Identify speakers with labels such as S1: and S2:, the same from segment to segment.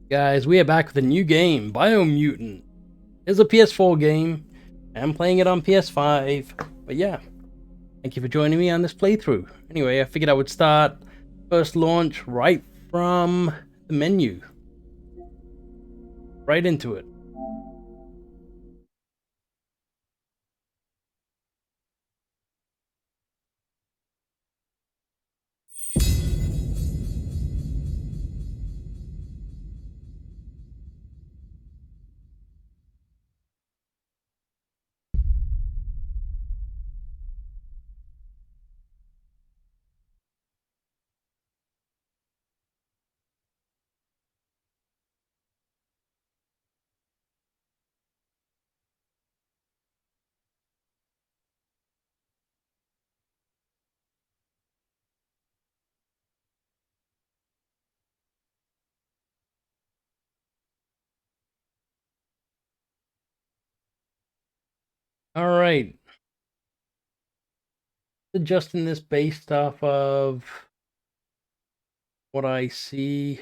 S1: Guys, we are back with a new game, Biomutant. It's a PS4 game. I'm playing it on PS5. But yeah, thank you for joining me on this playthrough. Anyway, I figured I would start first launch right from the menu. Right into it. Alright. Adjusting this based off of what I see.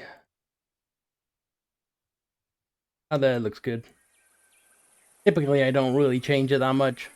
S1: Oh, that looks good. Typically, I don't really change it that much.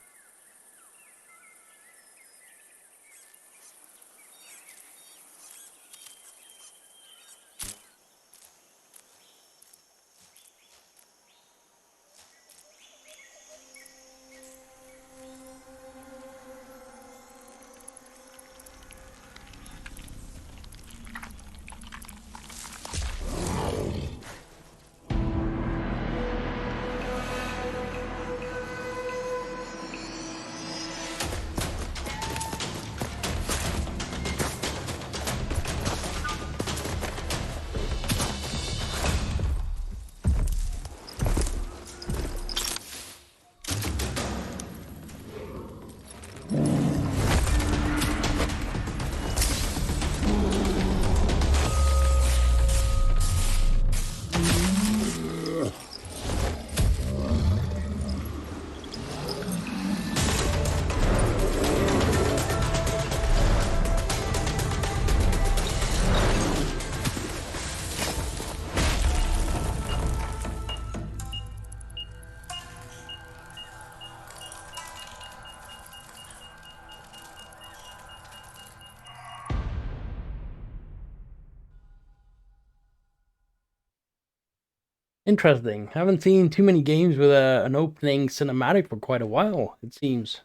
S1: Interesting. Haven't seen too many games with an opening cinematic for quite a while, it seems.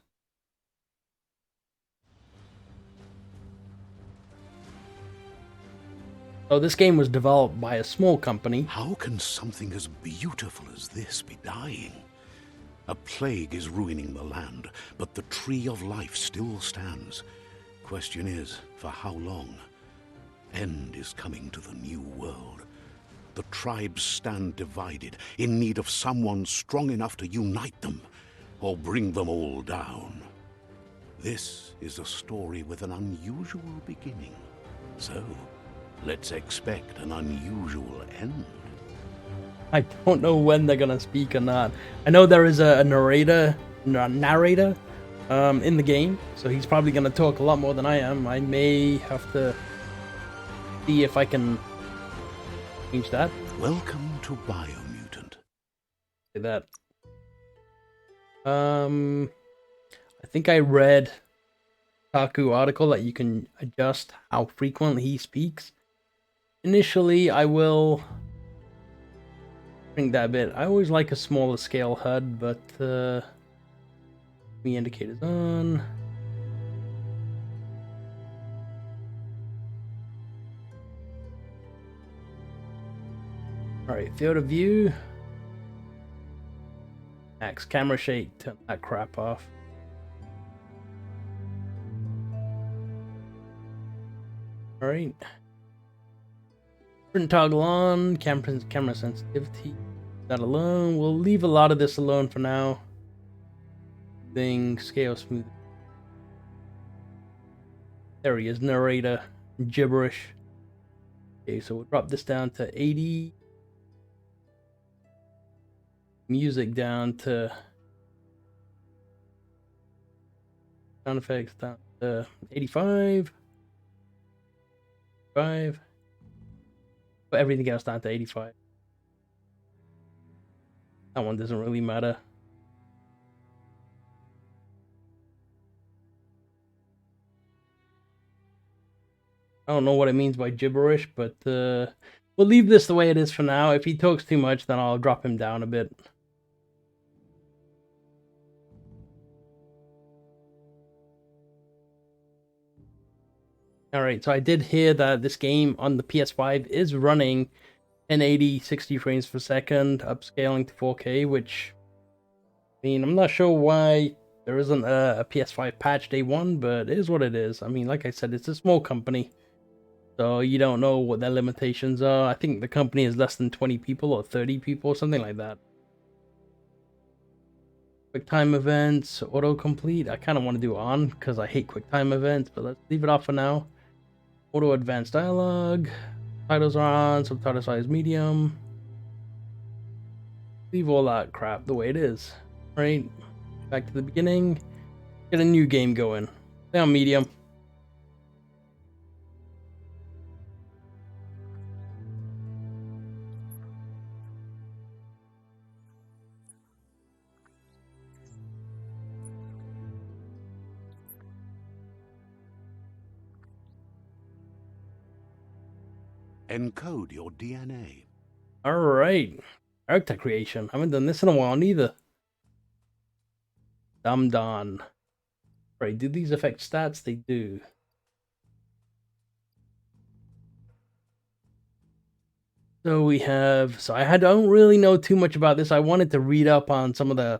S1: So this game was developed by a small company.
S2: How can something as beautiful as this be dying? A plague is ruining the land, but the tree of life still stands. Question is, for how long? End is coming to the new world. The tribes stand divided, in need of someone strong enough to unite them, or bring them all down. This is a story with an unusual beginning. So, let's expect an unusual end.
S1: I don't know when they're gonna speak or not. I know there is a narrator in the game, so he's probably gonna talk a lot more than I am. I may have to see if I can change that.
S2: Welcome to Biomutant.
S1: Say that. I think I read THQ article that you can adjust how frequently he speaks. Initially, I will bring that bit. I always like a smaller scale HUD, but the indicator's on. Alright, field of view. Max camera shake, turn that crap off. Alright. Print toggle on, camera sensitivity. That alone. We'll leave a lot of this alone for now. Scale smooth. There he is, narrator. Gibberish. Okay, so we'll drop this down to 80. Music down to sound effects down to 85. 5. Put everything else down to 85. That one doesn't really matter. I don't know what it means by gibberish, but we'll leave this the way it is for now. If he talks too much, then I'll drop him down a bit. Alright, so I did hear that this game on the PS5 is running 1080 60 frames per second, upscaling to 4K, which, I mean, I'm not sure why there isn't a PS5 patch day one, but it is what it is. I mean, like I said, it's a small company, so you don't know what their limitations are. I think the company is less than 20 people or 30 people, something like that. QuickTime events, autocomplete. I kind of want to do on because I hate QuickTime events, but let's leave it off for now. Auto advanced dialogue. Titles are on, subtitle size medium. Leave all that crap the way it is. Right? Back to the beginning. Get a new game going. Stay on medium.
S2: Encode your DNA.
S1: Alright. Character creation. I haven't done this in a while neither. Dumb Don. Right, do these affect stats? They do. So we have, I don't really know too much about this. I wanted to read up on some of the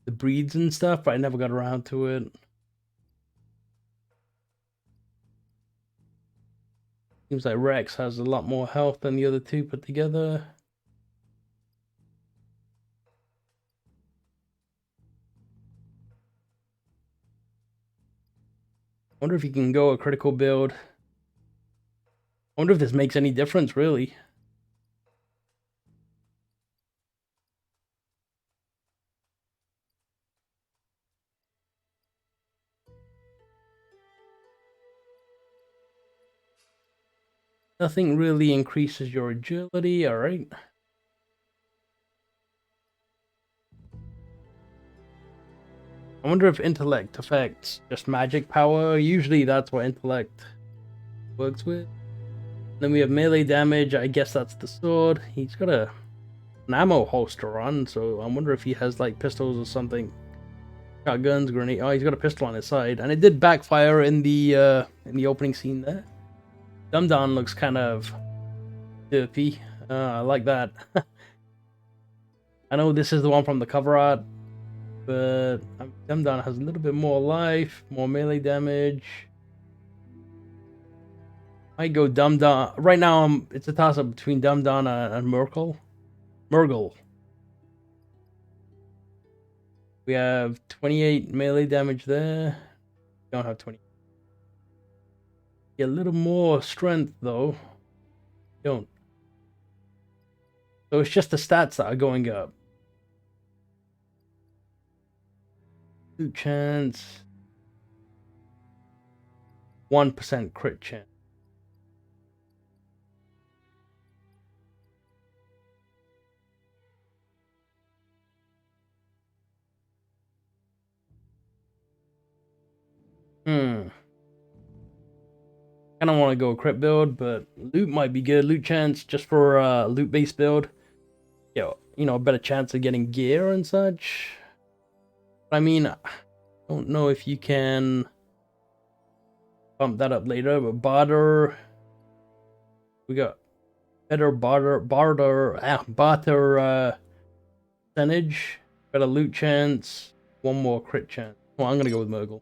S1: breeds and stuff, but I never got around to it. Seems like Rex has a lot more health than the other two put together. Wonder if he can go a critical build. Wonder if this makes any difference, really. Nothing really increases your agility, alright. I wonder if intellect affects just magic power. Usually that's what intellect works with. Then we have melee damage. I guess that's the sword. He's got an ammo holster on, so I wonder if he has like pistols or something. Shotguns, grenade. Oh, he's got a pistol on his side, and it did backfire in the opening scene there. Dumdon looks kind of derpy. I like that. I know this is the one from the cover art, but Dumdon has a little bit more life, more melee damage. I go Dumdon. Right now, it's a toss-up between Dumdon and Murgle. We have 28 melee damage there. Don't have 20. Get a little more strength though. Don't. So it's just the stats that are going up. Loot chance. 1% crit chance. Kind of want to go a crit build, but loot might be good. Loot chance just for a loot-based build. You know, a better chance of getting gear and such. I mean, I don't know if you can bump that up later, but barter. We got better barter percentage, better loot chance, one more crit chance. Well, I'm gonna go with Murgle.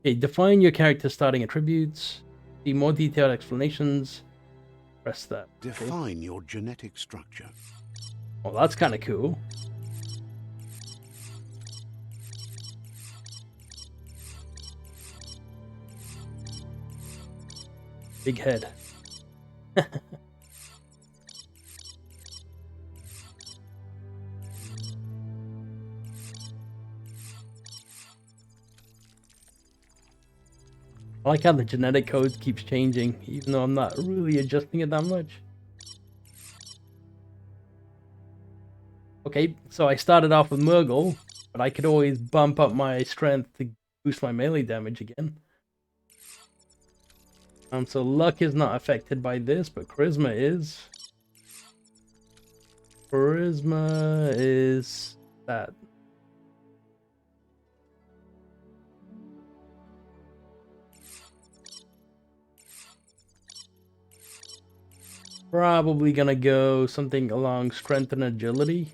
S1: Okay, define your character's starting attributes. See more detailed explanations. Press that.
S2: Define your genetic structure.
S1: Well, that's kind of cool. Big head. I like how the genetic code keeps changing, even though I'm not really adjusting it that much. Okay, so I started off with Murgle, but I could always bump up my strength to boost my melee damage again. So luck is not affected by this, but charisma is. Charisma is that. Probably gonna go something along strength and agility.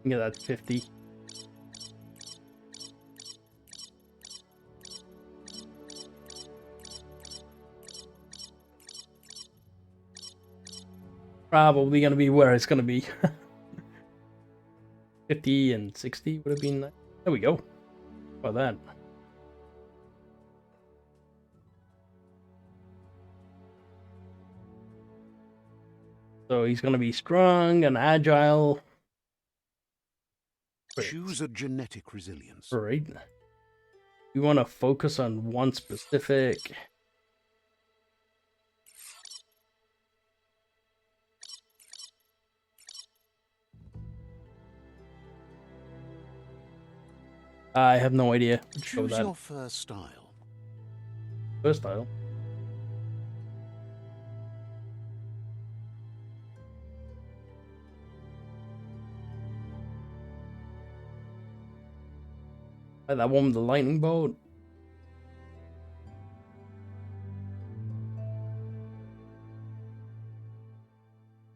S1: Yeah, that's 50. Probably gonna be where it's gonna be. 50 and 60 would have been nice. There we go. How about that? So he's gonna be strong and agile.
S2: Choose a genetic resilience.
S1: Right. We want to focus on one specific. I have no idea.
S2: Choose your first style.
S1: First style. Like that one with the lightning bolt.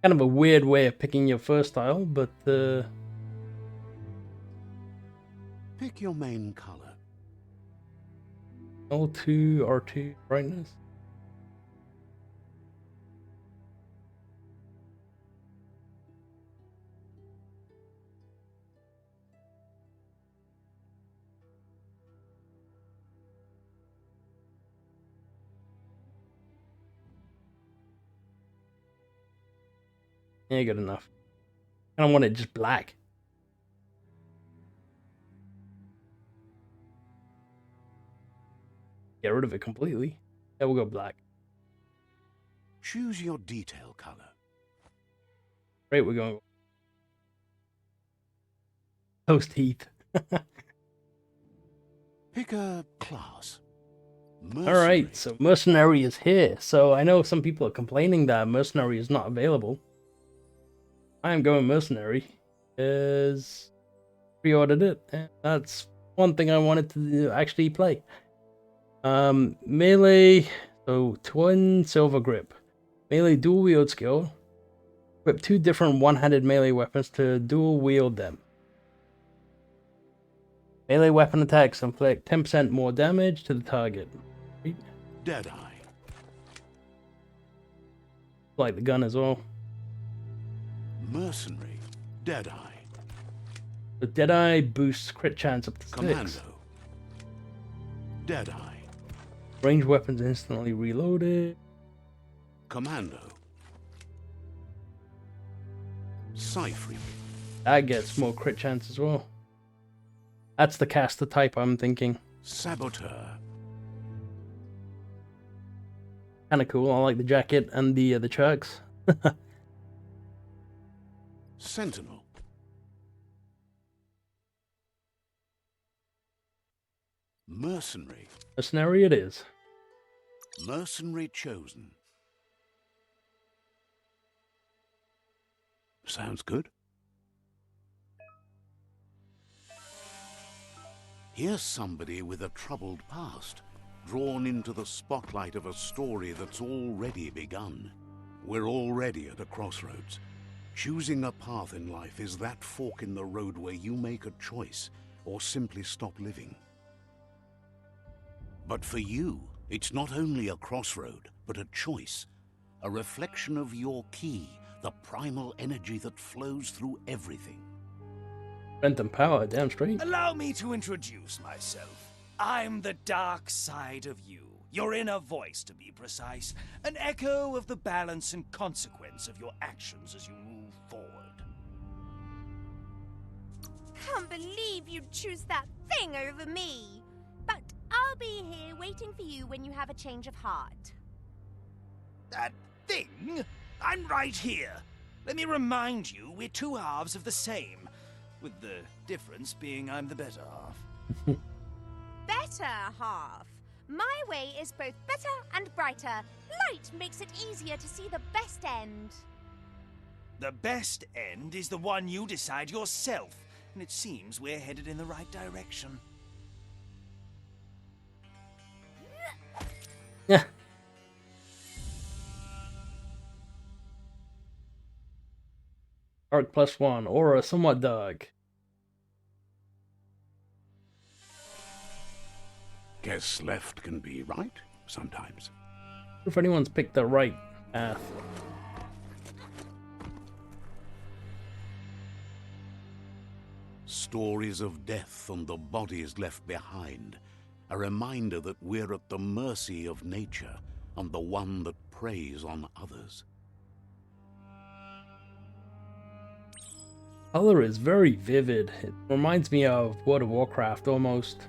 S1: Kind of a weird way of picking your first style, but
S2: Pick your main color.
S1: L2, R2 brightness. Yeah, good enough. I don't want it just black. Get rid of it completely. Yeah, we'll go black.
S2: Choose your detail color.
S1: Great, we're going toast heat.
S2: Pick a class.
S1: Alright, so Mercenary is here. So I know some people are complaining that Mercenary is not available. I am going Mercenary. Is pre-ordered it, and that's one thing I wanted to actually play. Melee, so twin silver grip. Melee dual wield skill. Equip 2 different one-handed melee weapons to dual wield them. Melee weapon attacks inflict 10% more damage to the target.
S2: Deadeye.
S1: Like the gun as well.
S2: Mercenary. Deadeye.
S1: The Deadeye boosts crit chance up to 6.
S2: Commando. Deadeye.
S1: Range weapons instantly reloaded.
S2: Commando. Cypher.
S1: That gets more crit chance as well. That's the caster type I'm thinking.
S2: Saboteur.
S1: Kind of cool. I like the jacket and the chucks.
S2: Sentinel. Mercenary.
S1: Mercenary it is.
S2: Mercenary chosen. Sounds good. Here's somebody with a troubled past, drawn into the spotlight of a story that's already begun. We're already at a crossroads. Choosing a path in life is that fork in the road where you make a choice or simply stop living. But for you, it's not only a crossroad, but a choice. A reflection of your key, the primal energy that flows through everything.
S1: Strength and power, damn straight.
S3: Allow me to introduce myself. I'm the dark side of you. Your inner voice, to be precise. An echo of the balance and consequence of your actions as you move forward.
S4: Can't believe you'd choose that thing over me. But I'll I'll be here waiting for you when you have a change of heart.
S3: That thing? I'm right here. Let me remind you, we're two halves of the same, with the difference being I'm the better half.
S4: Better half. My way is both better and brighter. Light makes it easier to see the best end.
S3: The best end is the one you decide yourself, and it seems we're headed in the right direction.
S1: Yeah. Arc +1, Aura somewhat dark.
S2: Guess left can be right sometimes.
S1: If anyone's picked the right path.
S2: Stories of death and the bodies left behind. A reminder that we're at the mercy of nature and the one that preys on others.
S1: Color is very vivid. It reminds me of World of Warcraft almost.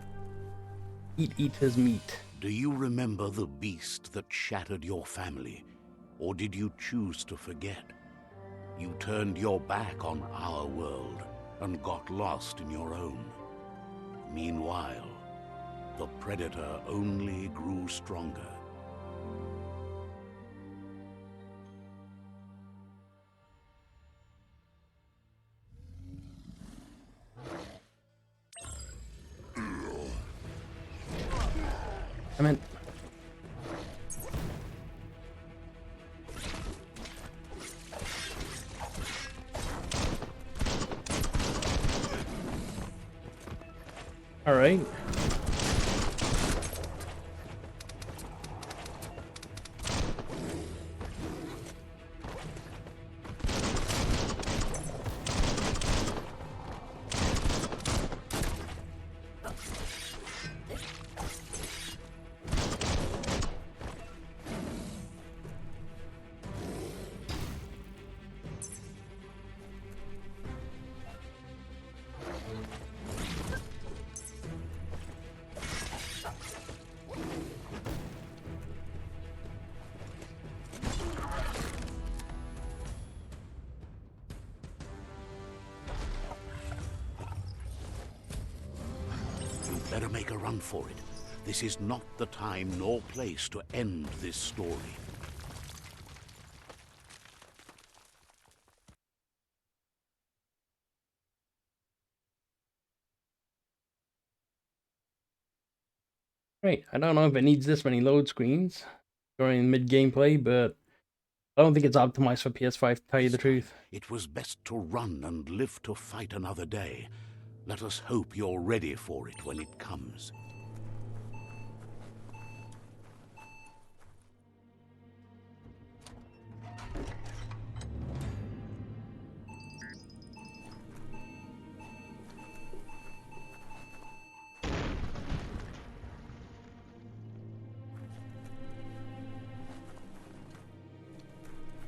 S1: Eat his meat.
S2: Do you remember the beast that shattered your family? Or did you choose to forget? You turned your back on our world and got lost in your own. Meanwhile, the Predator only grew stronger.
S1: I mean, all right.
S2: Better make a run for it. This is not the time nor place to end this story.
S1: Right, I don't know if it needs this many load screens during mid-gameplay, but I don't think it's optimized for PS5, to tell you the truth.
S2: It was best to run and live to fight another day. Let us hope you're ready for it when it comes.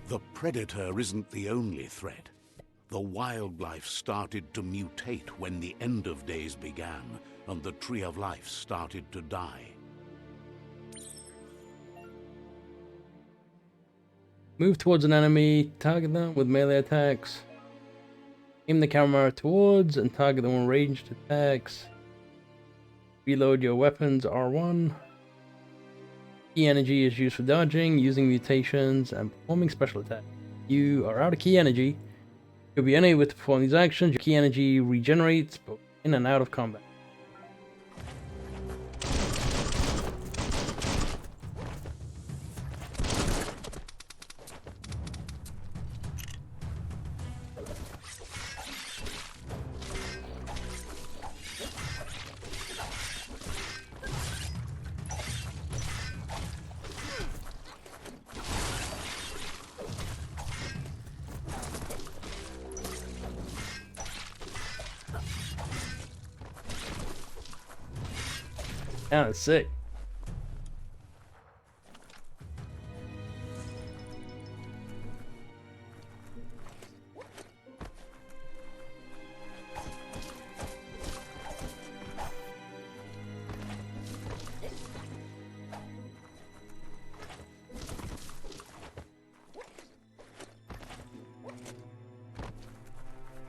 S2: The Predator isn't the only threat. The wildlife started to mutate when the end of days began, and the Tree of Life started to die.
S1: Move towards an enemy, target them with melee attacks. Aim the camera towards and target them with ranged attacks. Reload your weapons, R1. Key energy is used for dodging, using mutations, and performing special attacks. You are out of key energy. You'll be unable to perform these actions. Your key energy regenerates both in and out of combat. Yeah, that's sick.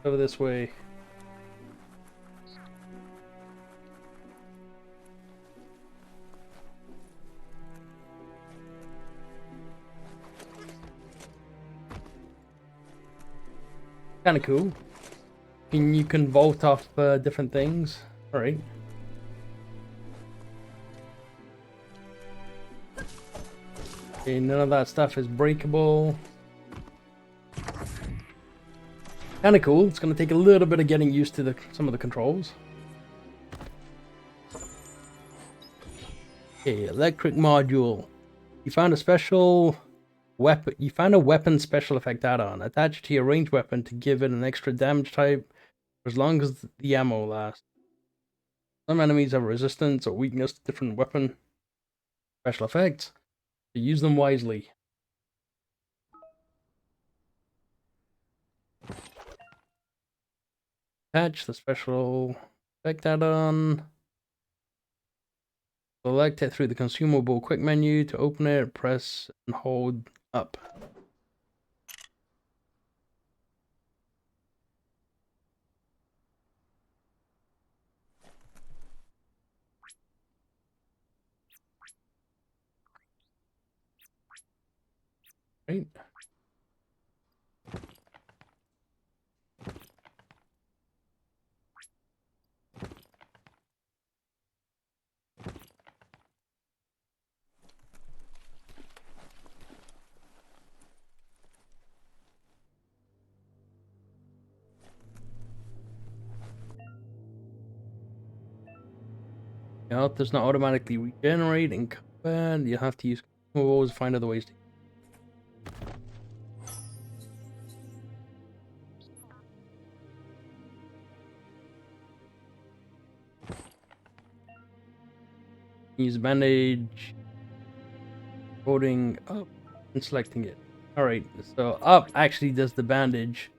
S1: Over this way. Kind of cool. You can vault off different things. All right. Okay, none of that stuff is breakable. Kind of cool. It's going to take a little bit of getting used to some of the controls. Okay, electric module. You found a special weapon. You found a weapon special effect add-on. Attach it to your ranged weapon to give it an extra damage type for as long as the ammo lasts. Some enemies have resistance or weakness to different weapon special effects, so use them wisely. Attach the special effect add-on. Select it through the consumable quick menu. To open it, press and hold up. Right. Your health does not automatically regenerate in combat. You have to use consumables to find other ways to. Use bandage, holding up and selecting it. Alright, so up actually does the bandage.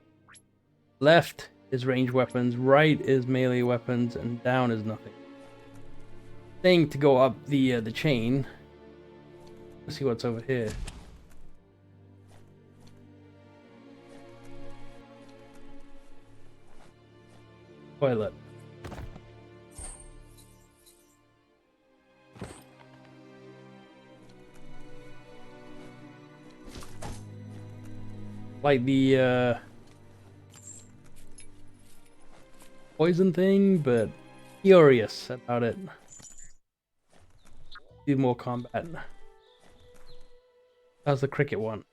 S1: Left is ranged weapons, right is melee weapons, and down is nothing. Thing to go up the chain. Let's see what's over here. Toilet. Like the poison thing, but furious about it. Do more combat. How's the cricket one?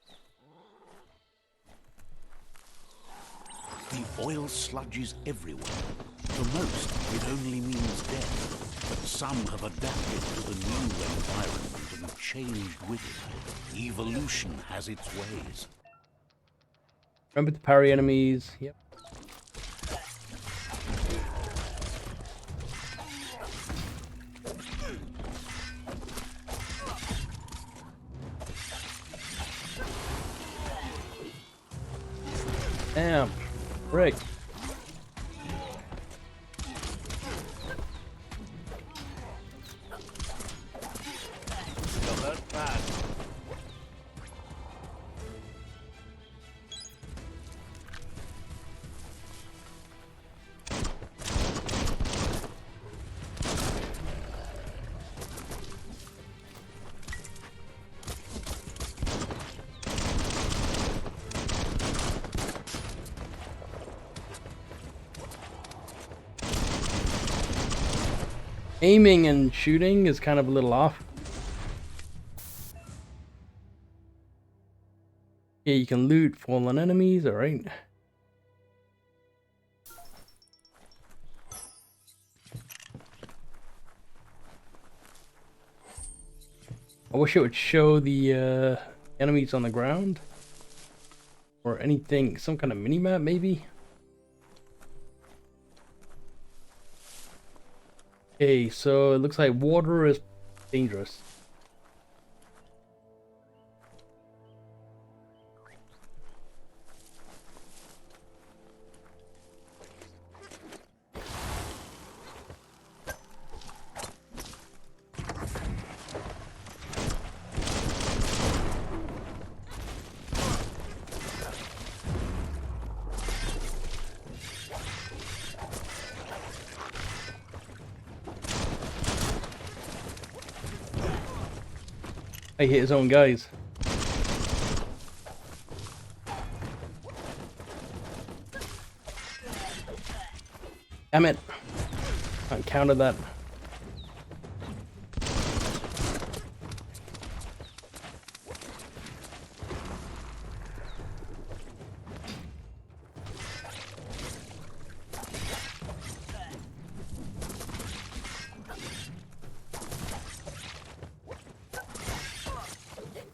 S2: The oil sludges everywhere. For most, it only means death. But some have adapted to the new environment and changed with it. Evolution has its ways.
S1: Remember to parry enemies. Yep. Damn. Frick. Aiming and shooting is kind of a little off. Yeah, you can loot fallen enemies, alright. I wish it would show the enemies on the ground. Or anything, some kind of mini-map maybe? Okay, so it looks like water is dangerous. He hit his own guys. Damn it. Can't counter that.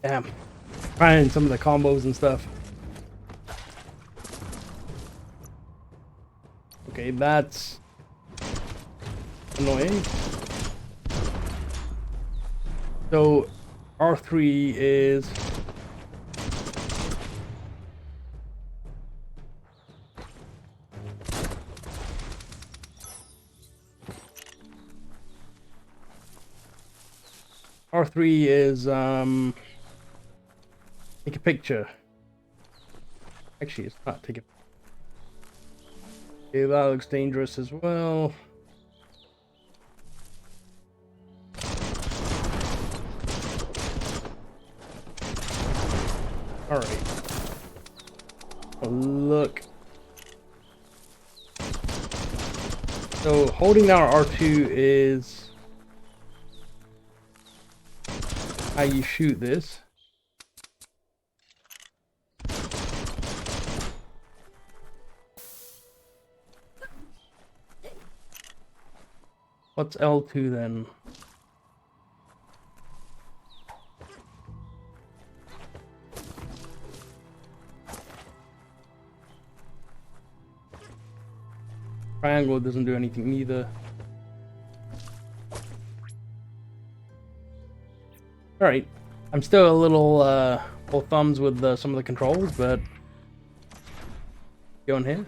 S1: Damn. Trying some of the combos and stuff. Okay, that's annoying. So R3 is take a picture. Actually, it's not take a picture. Okay, that looks dangerous as well. Alright. Look. So holding down R2 is how you shoot this. What's L2 then? Triangle doesn't do anything either. Alright, I'm still a little full thumbs with some of the controls, but going here.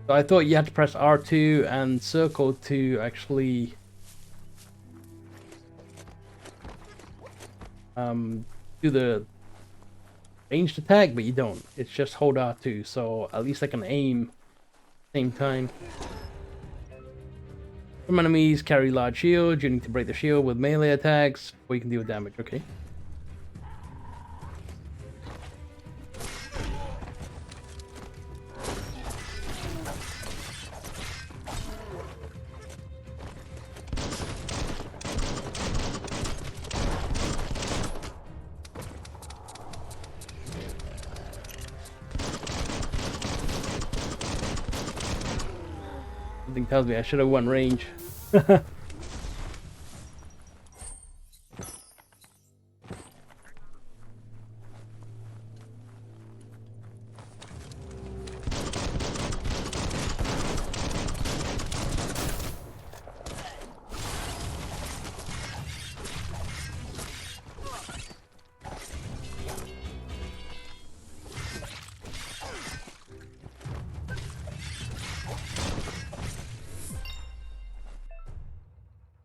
S1: So I thought you had to press R2 and circle to actually do the ranged attack, but you don't. It's just hold R2, so at least I can aim at the same time. Some enemies carry large shields. You need to break the shield with melee attacks before you can deal damage. Okay. Something tells me I should have won range.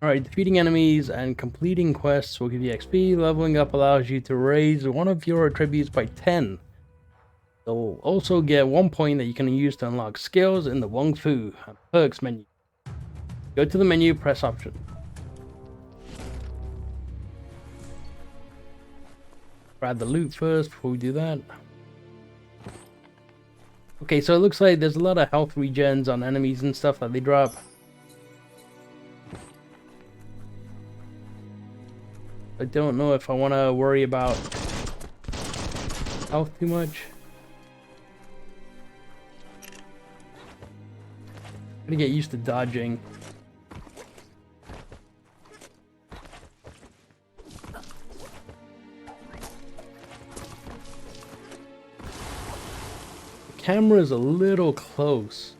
S1: Alright, defeating enemies and completing quests will give you XP. Leveling up allows you to raise one of your attributes by 10. You'll also get 1 point that you can use to unlock skills in the Wong Fu and perks menu. Go to the menu, press option. Grab the loot first before we do that. Okay, so it looks like there's a lot of health regens on enemies and stuff that they drop. I don't know if I want to worry about health too much. I'm gonna get used to dodging. The camera is a little close.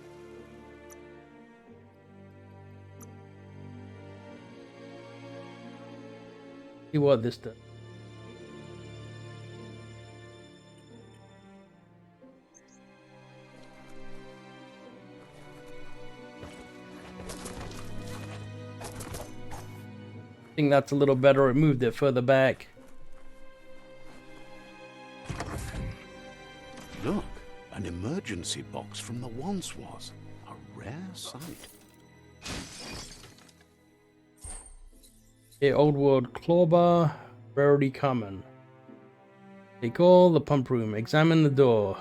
S1: See what this does. I think that's a little better. It moved it further back.
S2: Look, An emergency box from the once was. A rare sight.
S1: Okay, old world clawbar, rarity common. Take all the pump room, examine the door.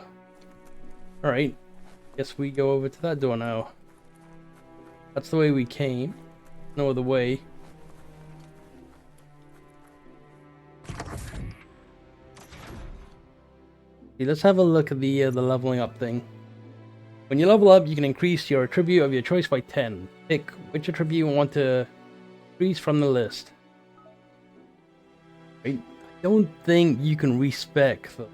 S1: Alright, guess we go over to that door now. That's the way we came. No other way. Okay, let's have a look at the leveling up thing. When you level up, you can increase your attribute of your choice by 10. Pick which attribute you want to increase from the list. I don't think you can respec them.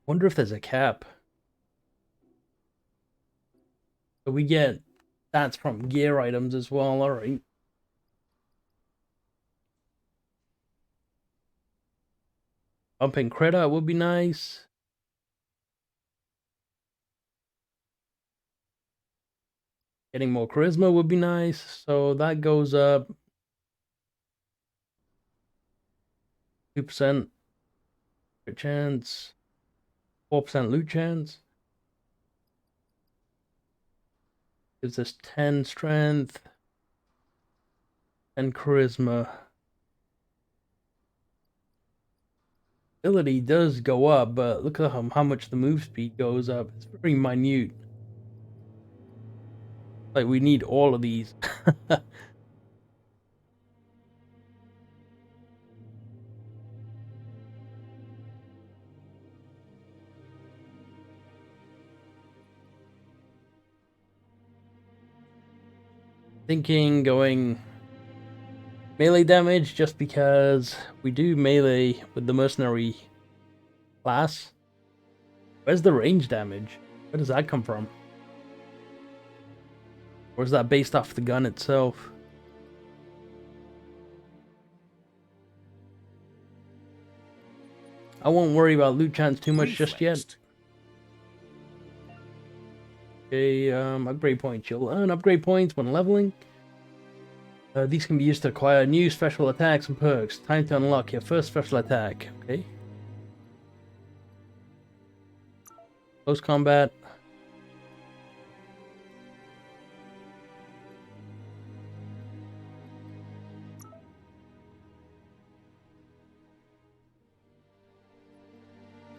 S1: Wonder if there's a cap. So we get stats from gear items as well, alright. Bumping credit would be nice. Getting more charisma would be nice. So that goes up 2% crit chance, 4% loot chance. Gives us 10 strength and charisma. Ability does go up, but look at how much the move speed goes up. It's very minute. Like, we need all of these. Thinking going melee damage just because we do melee with the Mercenary class. Where's the range damage? Where does that come from? Or is that based off the gun itself? I won't worry about loot chance too much just yet. Okay, upgrade points. You'll earn upgrade points when leveling. These can be used to acquire new special attacks and perks. Time to unlock your first special attack. Okay. Close combat.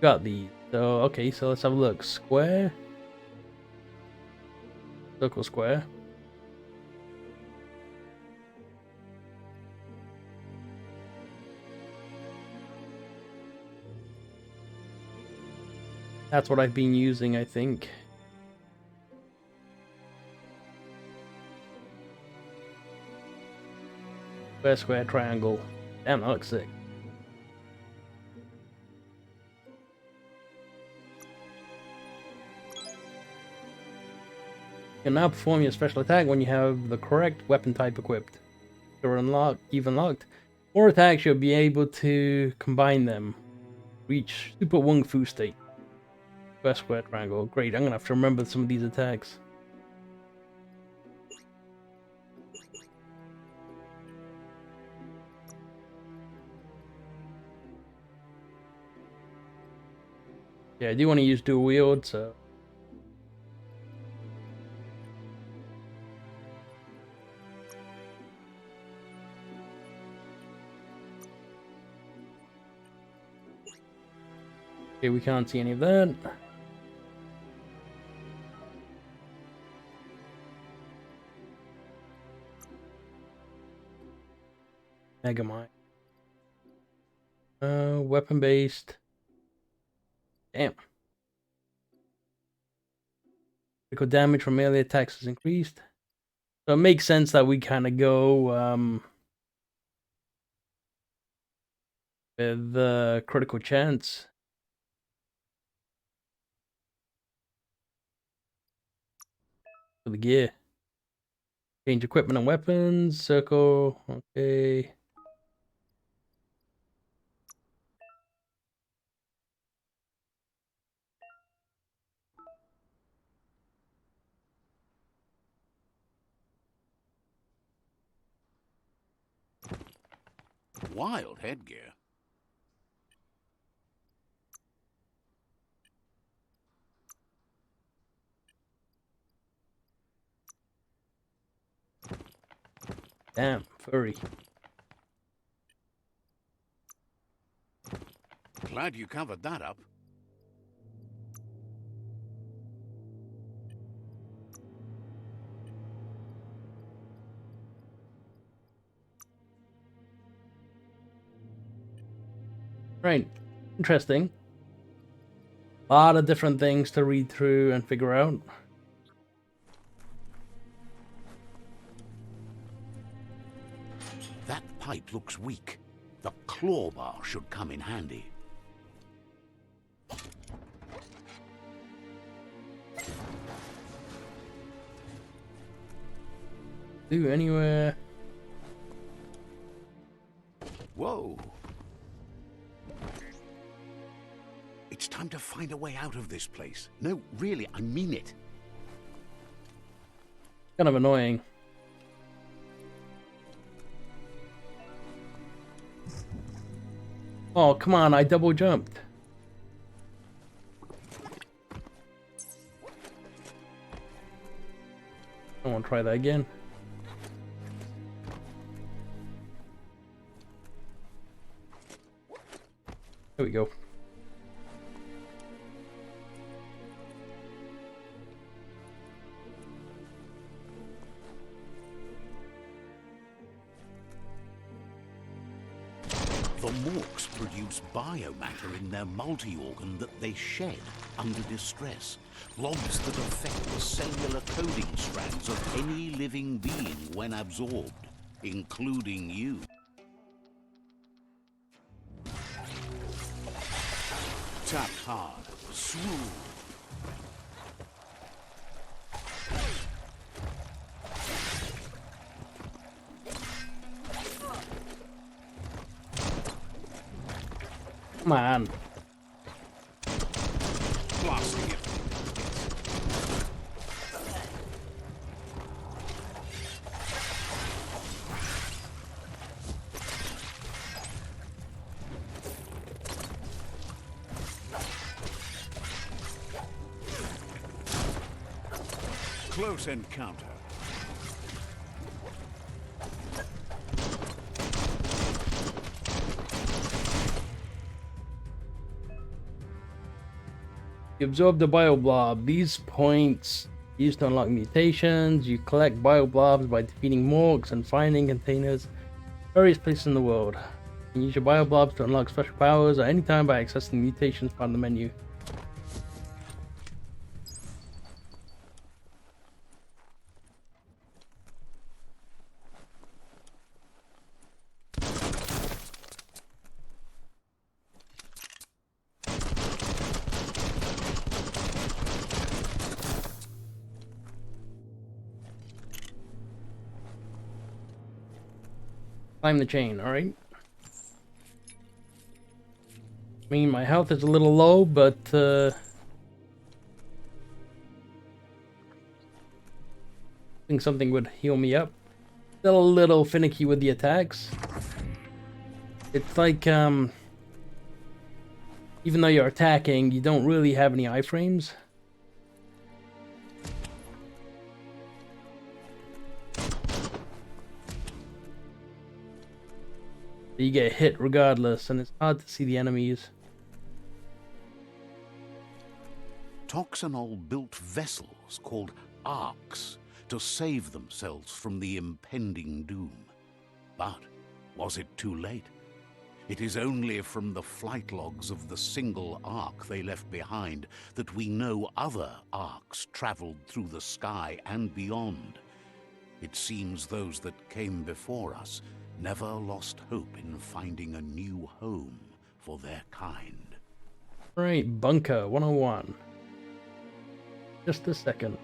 S1: Got these. So, okay, so let's have a look. Square. Circle, square. That's what I've been using, I think. Square, square, triangle. Damn, that looks sick. You can now perform your special attack when you have the correct weapon type equipped. You've unlocked more attacks, you'll be able to combine them. Reach Super Wung Fu state. Square, square, triangle. Great, I'm gonna have to remember some of these attacks. Yeah, I do want to use dual wield, so... Okay, we can't see any of that. Megamind. Weapon based. Damn. Critical damage from melee attacks is increased. So it makes sense that we kind of go with the critical chance. For the gear. Change equipment and weapons. Circle. Okay.
S2: wild headgear.
S1: Damn, furry.
S2: Glad you covered that up.
S1: Right, interesting. A lot of different things to read through and figure out.
S2: That pipe looks weak. The claw bar should come in handy.
S1: Do anywhere.
S2: Whoa. It's time to find a way out of this place. No, really, I mean it.
S1: Kind of annoying. Oh, come on, I double jumped. I want to try that again. There we go.
S2: The Morks produce biomatter in their multi-organ that they shed under distress. Blobs that affect the cellular coding strands of any living being when absorbed, including you. Tap hard. Swoop.
S1: Come on.
S2: Blasting it. Close encounter.
S1: You absorb the bioblob. These points used to unlock mutations. You collect bioblobs by defeating morgues and finding containers various places in the world. You can use your bioblobs to unlock special powers at any time by accessing mutations part of the menu. Climb the chain, alright? I mean, my health is a little low, but I think something would heal me up. Still a little finicky with the attacks. It's like, even though you're attacking, you don't really have any iframes. You get hit regardless, and it's hard to see the enemies.
S2: Toxanol built vessels called arcs to save themselves from the impending doom. But was it too late? It is only from the flight logs of the single arc they left behind that we know other arcs traveled through the sky and beyond. It seems those that came before us never lost hope in finding a new home for their kind.
S1: Right, Bunker 101. Just a second.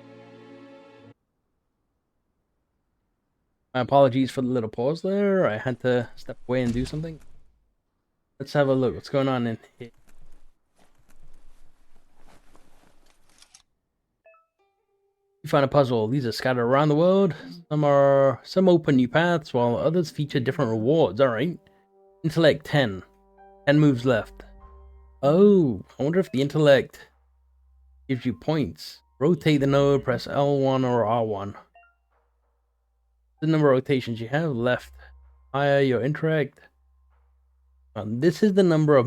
S1: My apologies for the little pause there. I had to step away and do something. Let's have a look. What's going on in here? You find a puzzle. These are scattered around the world. Some open new paths, while others feature different rewards. Alright. Intellect 10. 10 moves left. Oh, I wonder if the intellect gives you points. Rotate the node, press L1 or R1. The number of rotations you have left. Higher your intellect. This is the number of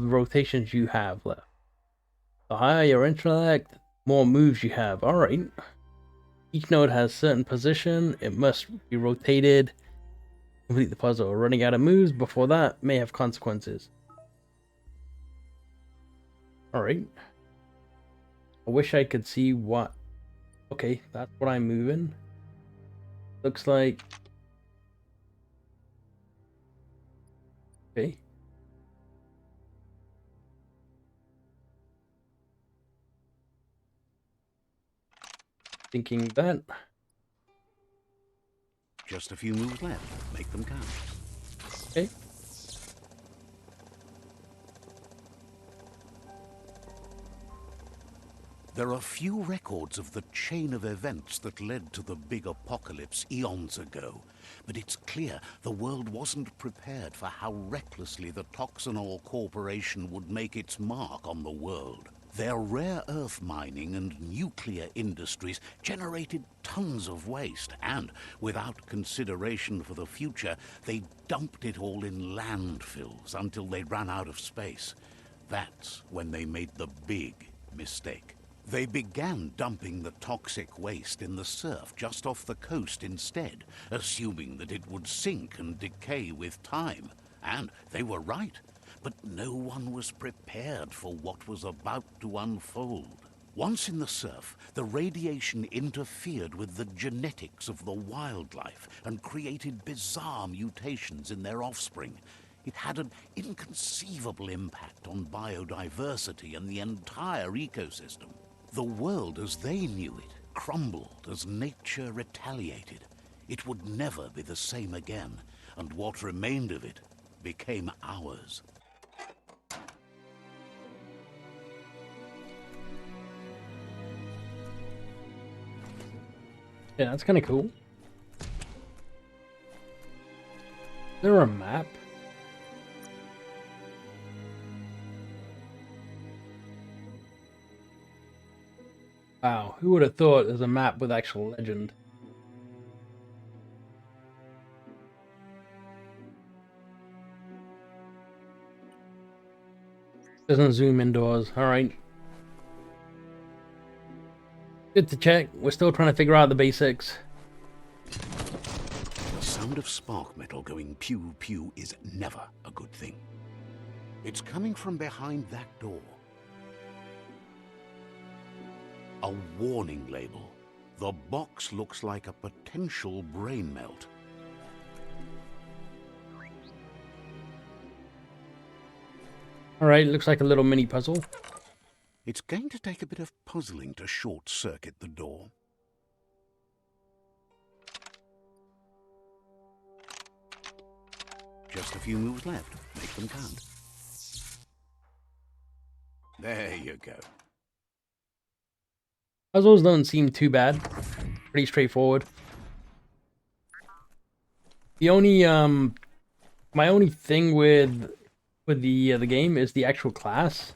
S1: rotations you have left. The higher your intellect, more moves you have. Alright. Each node has certain position. It must be rotated. Complete the puzzle. Running out of moves before that may have consequences. Alright. I wish I could see what... Okay, that's what I'm moving. Looks like... Okay. Thinking that.
S2: Just a few moves left. Make them count.
S1: Okay.
S2: There are few records of the chain of events that led to the big apocalypse eons ago, but it's clear the world wasn't prepared for how recklessly the Toxanol Corporation would make its mark on the world. Their rare earth mining and nuclear industries generated tons of waste, and, without consideration for the future, they dumped it all in landfills until they ran out of space. That's when they made the big mistake. They began dumping the toxic waste in the surf just off the coast instead, assuming that it would sink and decay with time. And they were right. But no one was prepared for what was about to unfold. Once in the surf, the radiation interfered with the genetics of the wildlife and created bizarre mutations in their offspring. It had an inconceivable impact on biodiversity and the entire ecosystem. The world as they knew it crumbled as nature retaliated. It would never be the same again, and what remained of it became ours.
S1: Yeah, that's kind of cool. Is there a map? Wow, who would have thought there's a map with actual legend? Doesn't zoom indoors. Alright. Good to check. We're still trying to figure out the basics.
S2: The sound of spark metal going pew pew is never a good thing. It's coming from behind that door. A warning label. The box looks like a potential brain melt.
S1: Alright, looks like a little mini puzzle.
S2: It's going to take a bit of puzzling to short-circuit the door. Just a few moves left. Make them count. There you go.
S1: Puzzles don't seem too bad. Pretty straightforward. The only my only thing with the game is the actual class.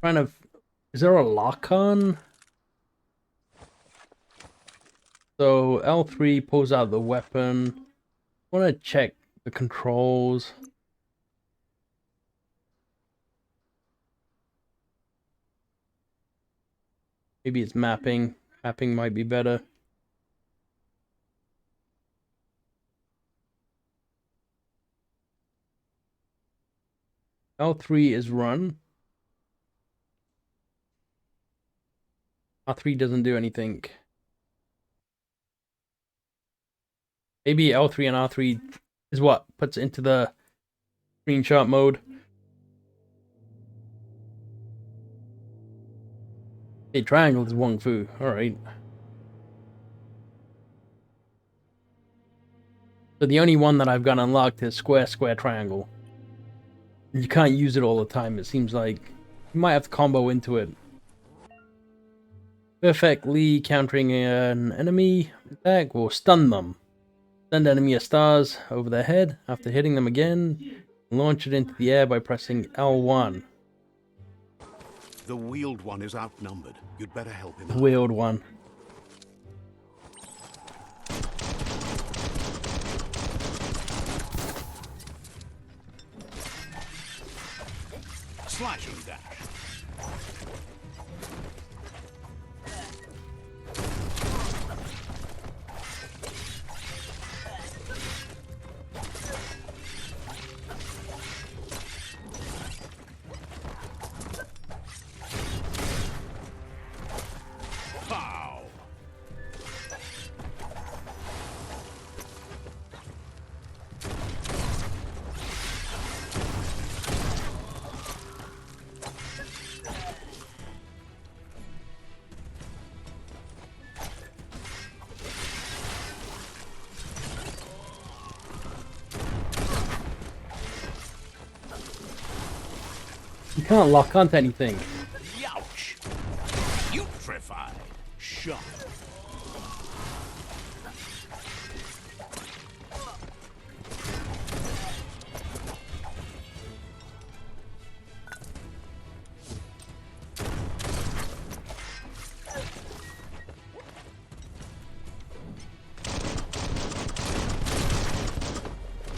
S1: Is there a lock on? So L3 pulls out the weapon. I want to check the controls. Maybe it's mapping. Mapping might be better. L3 is run. R3 doesn't do anything. Maybe L3 and R3 is what puts it into the screenshot mode. Hey, triangle is Wong Fu. Alright. So the only one that I've got unlocked is square, square, triangle. You can't use it all the time. It seems like you might have to combo into it. Perfectly countering an enemy attack will stun them. Send enemy a stars over their head. After hitting them again, launch it into the air by pressing L1.
S2: The wheeled one is outnumbered. You'd better help him
S1: The
S2: out.
S1: wheeled one.
S2: Slash and dash. Pow!
S1: You can't lock onto anything.
S2: Youch! Putrefied. Shot.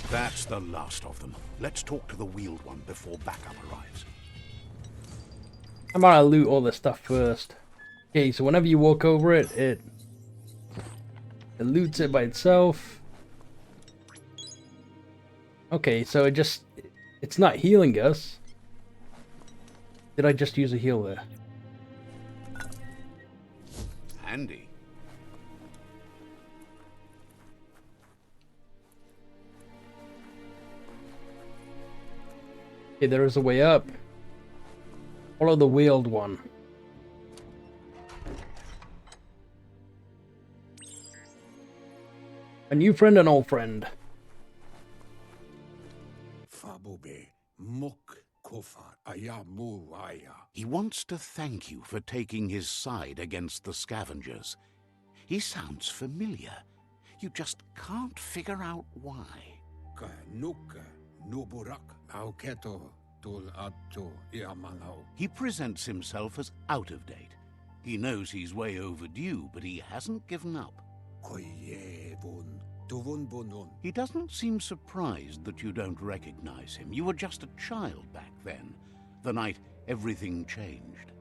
S2: That's the last of them. Let's talk to the wheeled one before backup arrives.
S1: How about I loot all this stuff first? Okay, so whenever you walk over it, it loots it by itself. Okay, so it's not healing us. Did I just use a heal there?
S2: Handy.
S1: Okay, there is a way up. Follow the wheeled one. A new friend, an old friend.
S2: He wants to thank you for taking his side against the scavengers. He sounds familiar. You just can't figure out why. He presents himself as out of date. He knows he's way overdue, but he hasn't given up. He doesn't seem surprised that you don't recognize him. You were just a child back then, the night everything changed.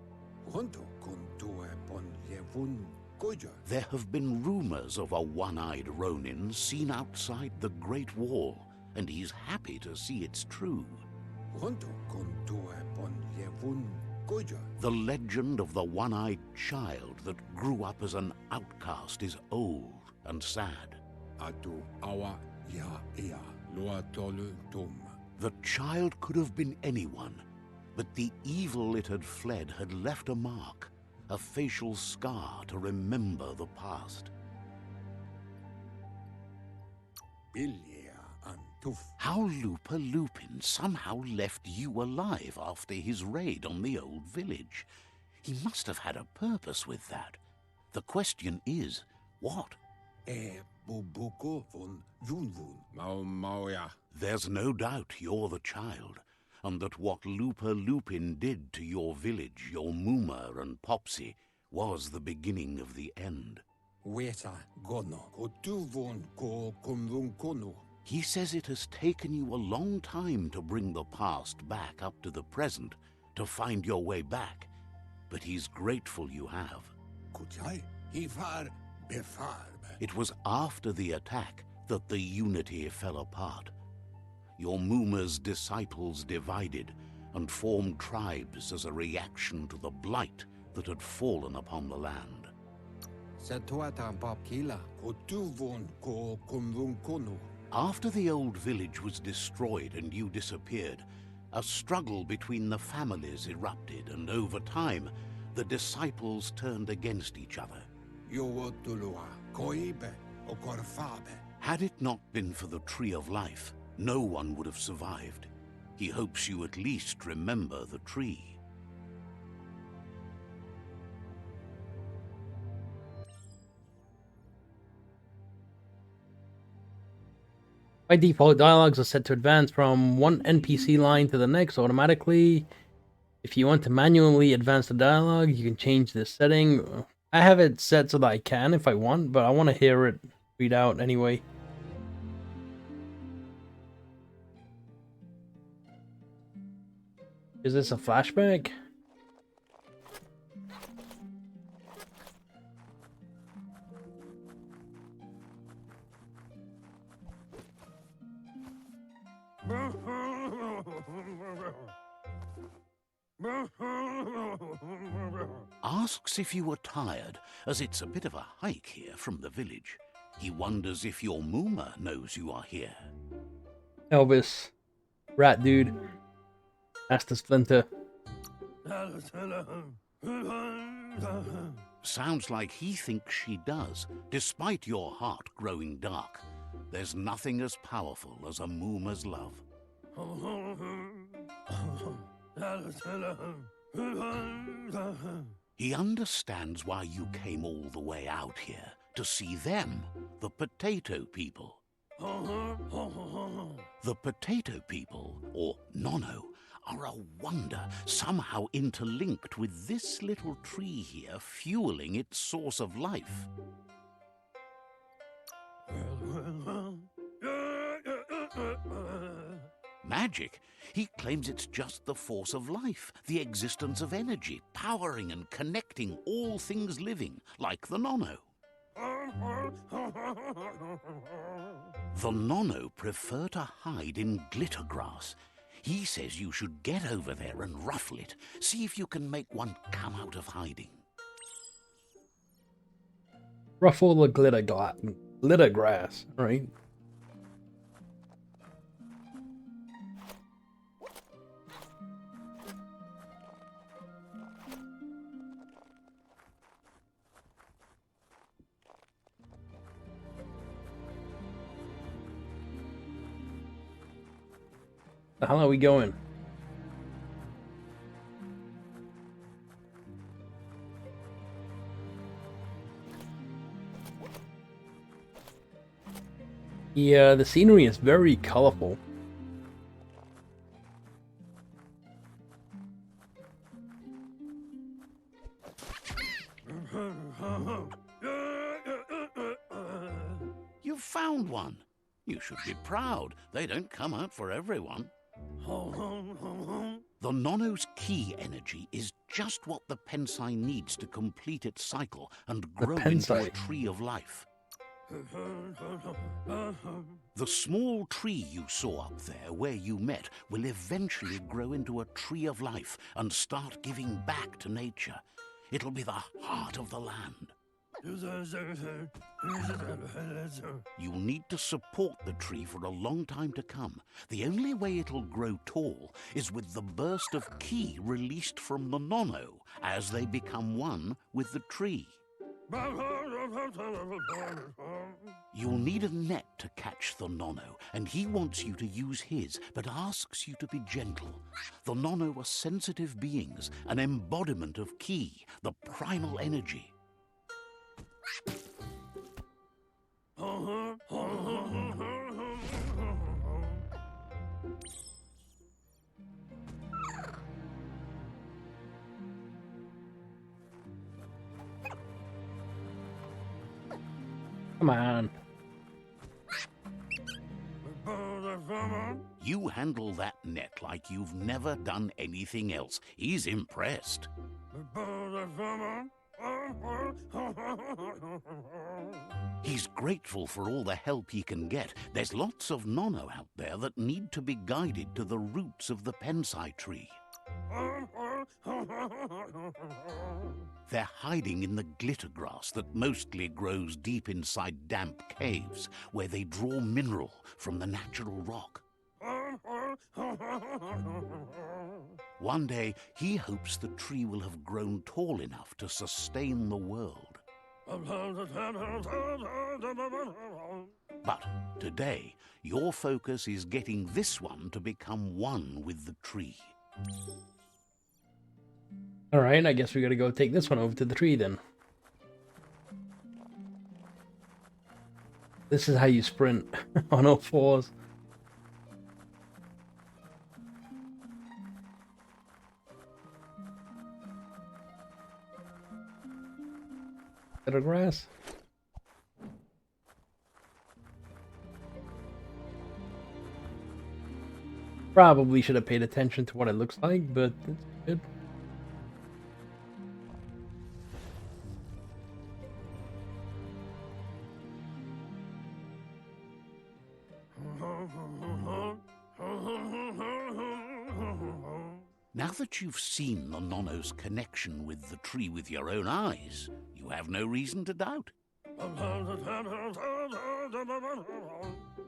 S2: There have been rumors of a one-eyed Ronin seen outside the Great Wall, and he's happy to see it's true. The legend of the one-eyed child that grew up as an outcast is old and sad. The child could have been anyone, but the evil it had fled had left a mark, a facial scar to remember the past. How Lupa Lupin somehow left you alive after his raid on the old village. He must have had a purpose with that. The question is, what? There's no doubt you're the child, and that what Lupa Lupin did to your village, your Muma and Popsy, was the beginning of the end. He says it has taken you a long time to bring the past back up to the present, to find your way back, but he's grateful you have. It was after the attack that the unity fell apart. Your Muma's disciples divided and formed tribes as a reaction to the blight that had fallen upon the land. After the old village was destroyed and you disappeared, a struggle between the families erupted, and over time, the disciples turned against each other. Had it not been for the Tree of Life, no one would have survived. He hopes you at least remember the tree.
S1: By default, dialogues are set to advance from one NPC line to the next automatically. If you want to manually advance the dialogue, you can change this setting. I have it set so that I can if I want, but I want to hear it read out anyway. Is this a flashback?
S2: Asks if you were tired, as it's a bit of a hike here from the village. He wonders if your Moomer knows you are here.
S1: Elvis. Rat dude. Master Splinter.
S2: Sounds like he thinks she does, despite your heart growing dark. There's nothing as powerful as a Moomer's love. He understands why you came all the way out here, to see them, the potato people. The potato people, or Nono, are a wonder, somehow interlinked with this little tree here fueling its source of life. Magic? He claims it's just the force of life, the existence of energy, powering and connecting all things living, like the Nono. The Nono prefer to hide in glitter grass. He says you should get over there and ruffle it. See if you can make one come out of hiding.
S1: Ruffle the glitter grass, right? The hell are we going? Yeah, the scenery is very colorful.
S2: You found one. You should be proud. They don't come out for everyone. The Nono's key energy is just what the Pensai needs to complete its cycle and grow into a tree of life. The small tree you saw up there where you met will eventually grow into a tree of life and start giving back to nature. It'll be the heart of the land. You'll need to support the tree for a long time to come. The only way it'll grow tall is with the burst of ki released from the Nono as they become one with the tree. You'll need a net to catch the Nono, and he wants you to use his, but asks you to be gentle. The Nono are sensitive beings, an embodiment of ki, the primal energy.
S1: Come on.
S2: You handle that net like you've never done anything else. He's impressed. He's grateful for all the help he can get. There's lots of Nono out there that need to be guided to the roots of the Pensai tree. They're hiding in the glitter grass that mostly grows deep inside damp caves, where they draw mineral from the natural rock. One day, he hopes the tree will have grown tall enough to sustain the world. But today, your focus is getting this one to become one with the tree.
S1: Alright, I guess we gotta go take this one over to the tree then. This is how you sprint on all fours. Bit of grass. Probably should have paid attention to what it looks like, but it's good.
S2: Now that you've seen the Nonno's connection with the tree with your own eyes, you have no reason to doubt.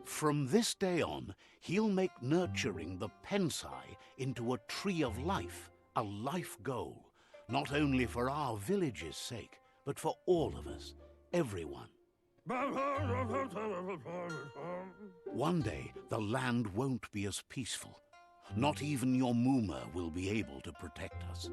S2: From this day on, he'll make nurturing the Pensai into a tree of life, a life goal, not only for our village's sake, but for all of us, everyone. One day, the land won't be as peaceful. Not even your Muma will be able to protect us.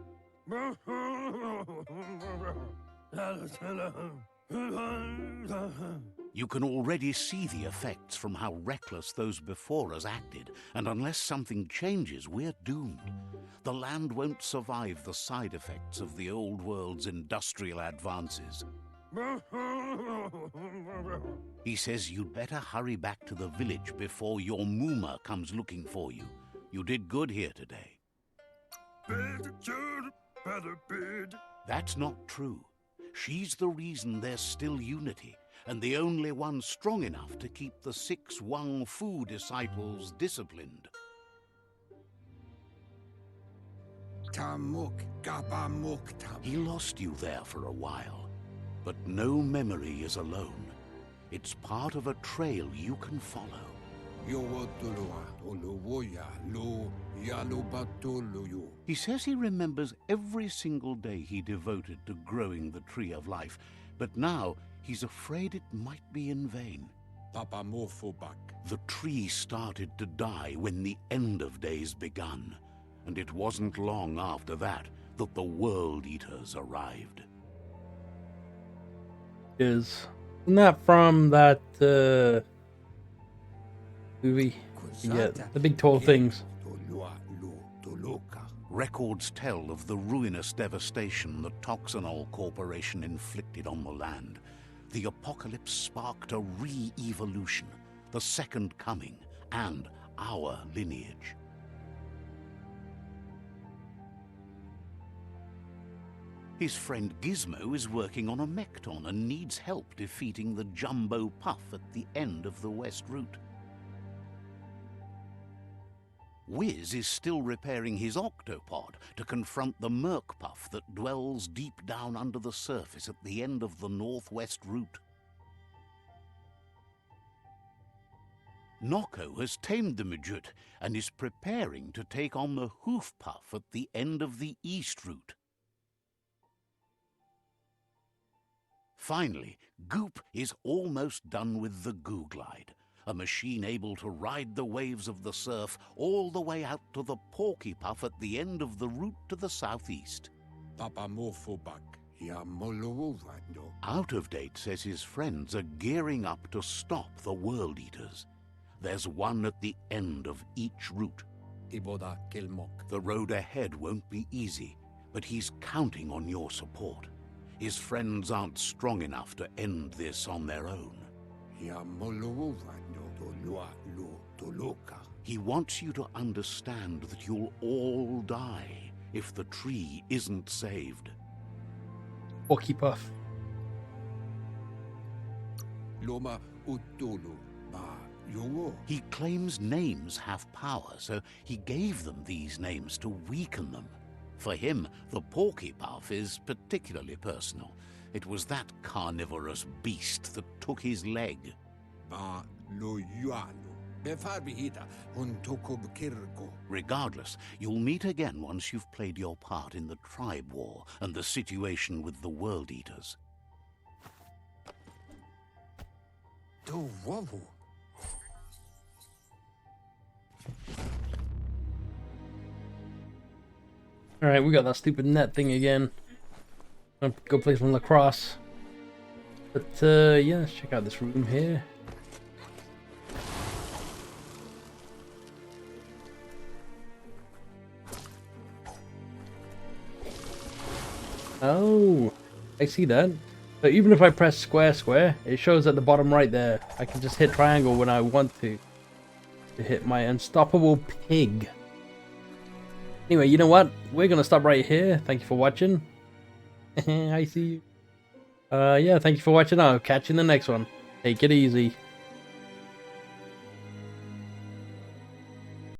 S2: You can already see the effects from how reckless those before us acted, and unless something changes, we're doomed. The land won't survive the side effects of the old world's industrial advances. He says you'd better hurry back to the village before your Muma comes looking for you. You did good here today. That's not true. She's the reason there's still unity, and the only one strong enough to keep the 6 Wang Fu disciples disciplined. He lost you there for a while, but no memory is alone. It's part of a trail you can follow. He says he remembers every single day he devoted to growing the Tree of Life, but now he's afraid it might be in vain. The tree started to die when the end of days begun, and it wasn't long after that that the World Eaters arrived.
S1: Isn't that from that movie? Yeah, the big tall things.
S2: Records tell of the ruinous devastation the Toxanol Corporation inflicted on the land. The apocalypse sparked a re-evolution, the second coming, and our lineage. His friend Gizmo is working on a Mekton and needs help defeating the Jumbo Puff at the end of the West Route. Wiz is still repairing his octopod to confront the Merc Puff that dwells deep down under the surface at the end of the Northwest Route. Noko has tamed the Midget and is preparing to take on the Hoof Puff at the end of the East Route. Finally, Goop is almost done with the Goo Glide, a machine able to ride the waves of the surf all the way out to the Porky Puff at the end of the route to the southeast. Out of Date says his friends are gearing up to stop the World Eaters. There's one at the end of each route. The road ahead won't be easy, but he's counting on your support. His friends aren't strong enough to end this on their own. He wants you to understand that you'll all die if the tree isn't saved.
S1: Porky Puff.
S2: He claims names have power, so he gave them these names to weaken them. For him, the Porky Puff is particularly personal. It was that carnivorous beast that took his leg. Regardless, you'll meet again once you've played your part in the tribe war and the situation with the World Eaters.
S1: Alright, we got that stupid net thing again. I'll go play some lacrosse. But yeah, let's check out this room here. Oh, I see that. So even if I press square, square, it shows at the bottom right there. I can just hit triangle when I want to hit my unstoppable pig. Anyway, you know what? We're gonna stop right here. Thank you for watching. I see you. Yeah, thank you for watching. I'll catch you in the next one. Take it easy.